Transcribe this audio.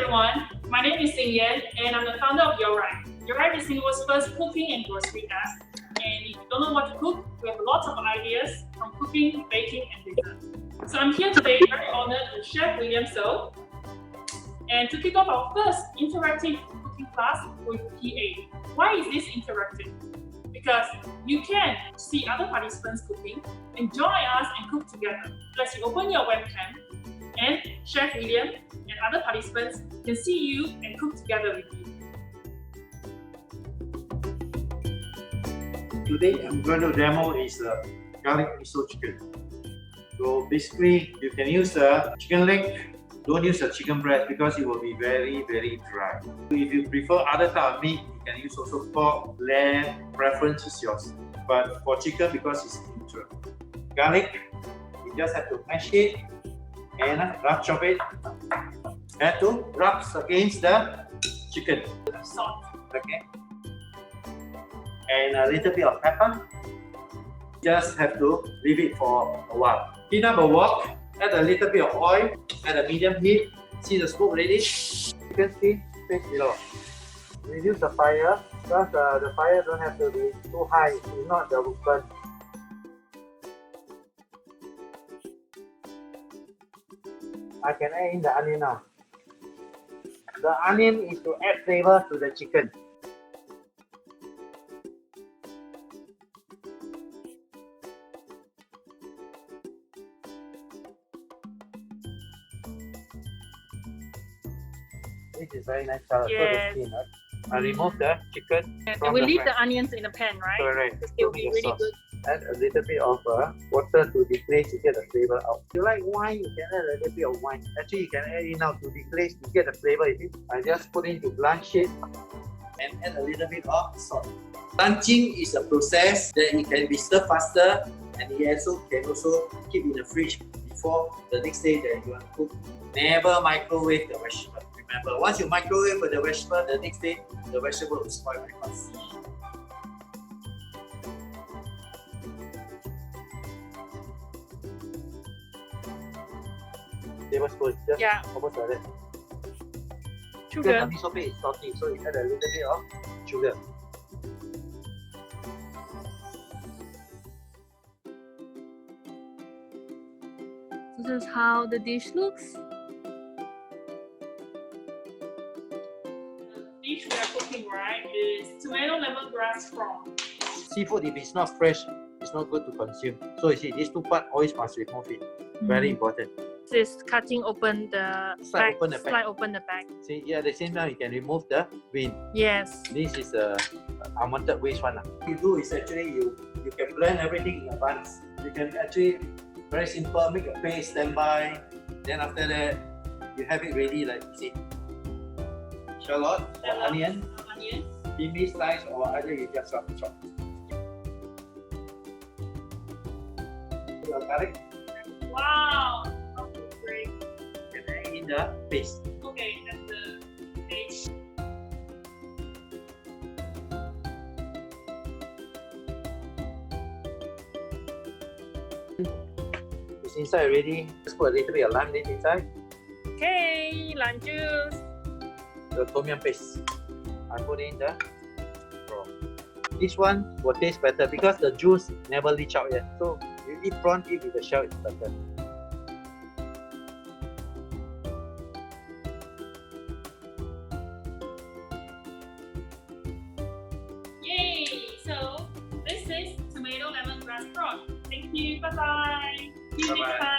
everyone, my name is Xing Yan and I'm the founder of YoRipe. YoRipe is Singapore's first cooking and grocery app. And if you don't know what to cook, we have lots of ideas from cooking, baking and dessert. So I'm here today very honored with Chef William Soh and to kick off our first interactive cooking class with PA. Why is this interactive? Because you can see other participants cooking and join us and cook together. Plus you open your webcam and Chef William and other participants can see you and cook together with you. Today I'm going to demo is garlic miso chicken. So basically you can use a chicken leg, don't use a chicken breast because it will be very dry. If you prefer other type of meat, you can use also pork, lamb, preference is yours. But for chicken, because it's neutral. Garlic, you just have to mash it and rough chop it. And to rub against the chicken. Salt. Okay. And a little bit of pepper. Just have to leave it for a while. Heat up a wok, add a little bit of oil, at a medium heat. See the smoke ready? You can see space below. Reduce the fire because the fire don't have to be too high, if not the will burn. I can add in the onion now. The onion is to add flavor to the chicken. This is very nice color. Yes. So the skin, I remove the chicken. And we leave the onions in the pan, right? Correct. Because it will be really good. Add a little bit of water to deglaze to get the flavor out. If you like wine, you can add a little bit of wine. Actually, you can add it now to deglaze to get the flavor. You see? I just put it to blanch it and add a little bit of salt. Blanching is a process that it can be served faster and it also can keep in the fridge before the next day that you want to cook. Never microwave the vegetable. Remember, once you microwave the vegetable, the next day the vegetable will spoil very fast. Tablespoon, just almost like that. Sugar. Because the miso paste is salty, so you add a little bit of sugar. This is how the dish looks. The dish we are cooking, right, is tomato lemongrass prawn. Seafood, if it's not fresh, it's not good to consume. So you see, these two parts always must remove it. Very important. This is cutting open the Slide back. open the back. See, yeah, at the same time you can remove the vein. Yes. This is a unwanted waste one. What you do is actually you can blend everything in advance. You can actually very simple make a paste, standby. Then after that you have it ready like you see. Shallot or onion, thinly slice or either you just chop. Your garlic. Wow. Okay, great. And add in the paste. Okay, that's the paste. It's inside already. Just put a little bit of lime leaf inside. Okay, lime juice. The tom yum paste. I put in the prawn. This one will taste better because the juice never leach out yet. So you eat prawn, eat with the shell, it's better. Yay! So this is tomato lemongrass prawn. Thank you. Bye bye. See you next time.